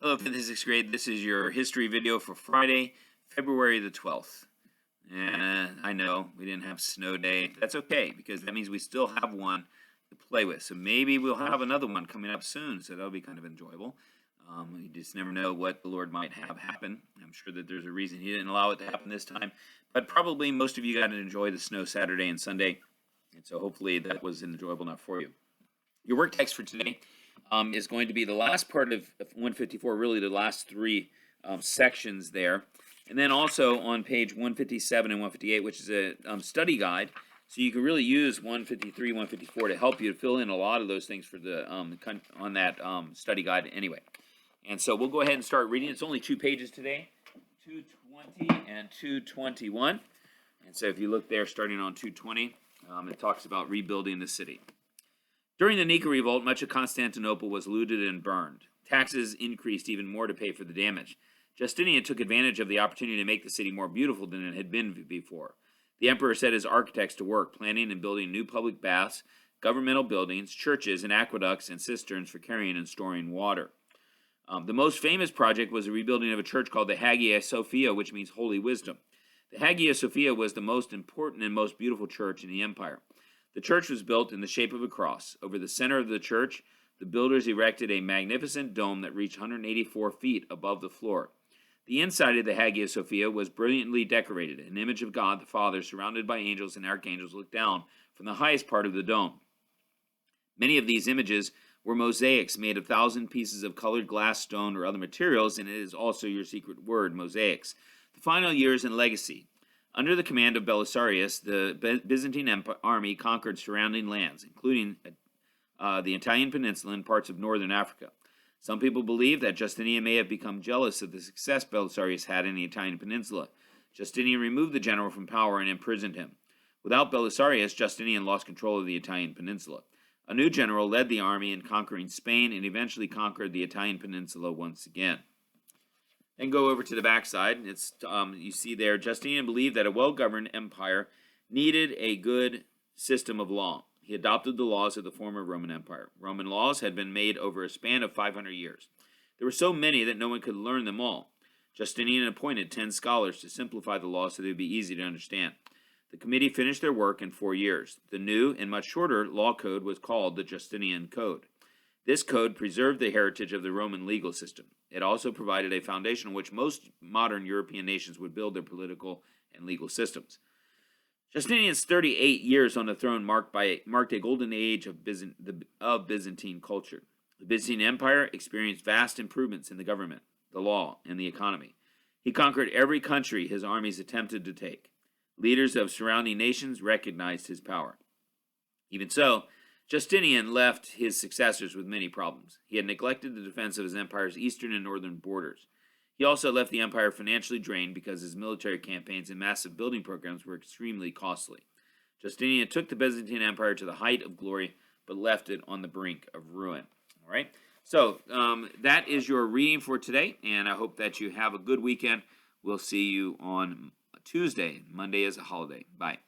Hello, 5th and 6th grade. This is your history video for Friday, February the 12th. And I know we didn't have snow day. That's okay, because that means we still have one to play with. So maybe we'll have another one coming up soon, so that'll be kind of enjoyable. You just never know what the Lord might have happen. I'm sure that there's a reason He didn't allow it to happen this time. But probably most of you got to enjoy the snow Saturday and Sunday. And so hopefully that was enjoyable enough for you. Your work text for today is going to be the last part of 154, really the last three sections there. And then also on page 157 and 158, which is a study guide. So you can really use 153, 154 to help you to fill in a lot of those things for the on that study guide anyway. And so we'll go ahead and start reading. It's only 2 pages today, 220 and 221. And so if you look there, starting on 220, it talks about rebuilding the city. During the Nika revolt, much of Constantinople was looted and burned. Taxes increased even more to pay for the damage. Justinian took advantage of the opportunity to make the city more beautiful than it had been before. The emperor set his architects to work, planning and building new public baths, governmental buildings, churches, and aqueducts and cisterns for carrying and storing water. The most famous project was the rebuilding of a church called the Hagia Sophia, which means Holy Wisdom. The Hagia Sophia was the most important and most beautiful church in the empire. The church was built in the shape of a cross. Over the center of the church, the builders erected a magnificent dome that reached 184 feet above the floor. The inside of the Hagia Sophia was brilliantly decorated. An image of God the Father, surrounded by angels and archangels, looked down from the highest part of the dome. Many of these images were mosaics made of 1,000 pieces of colored glass, stone, or other materials, and it is also your secret word, mosaics. The final years and legacy. Under the command of Belisarius, the Byzantine army conquered surrounding lands, including the Italian peninsula and parts of northern Africa. Some people believe that Justinian may have become jealous of the success Belisarius had in the Italian peninsula. Justinian removed the general from power and imprisoned him. Without Belisarius, Justinian lost control of the Italian peninsula. A new general led the army in conquering Spain and eventually conquered the Italian peninsula once again. Then go over to the backside. It's you see there, Justinian believed that a well-governed empire needed a good system of law. He adopted the laws of the former Roman Empire. Roman laws had been made over a span of 500 years. There were so many that no one could learn them all. Justinian appointed 10 scholars to simplify the laws so they would be easy to understand. The committee finished their work in 4 years. The new and much shorter law code was called the Justinian Code. This code preserved the heritage of the Roman legal system. It also provided a foundation on which most modern European nations would build their political and legal systems. Justinian's 38 years on the throne marked a golden age of Byzantine culture. The Byzantine Empire experienced vast improvements in the government, the law, and the economy. He conquered every country his armies attempted to take. Leaders of surrounding nations recognized his power. Even so, Justinian left his successors with many problems. He had neglected the defense of his empire's eastern and northern borders. He also left the empire financially drained because his military campaigns and massive building programs were extremely costly. Justinian took the Byzantine Empire to the height of glory, but left it on the brink of ruin. All right? So that is your reading for today, and I hope that you have a good weekend. We'll see you on Tuesday. Monday is a holiday. Bye.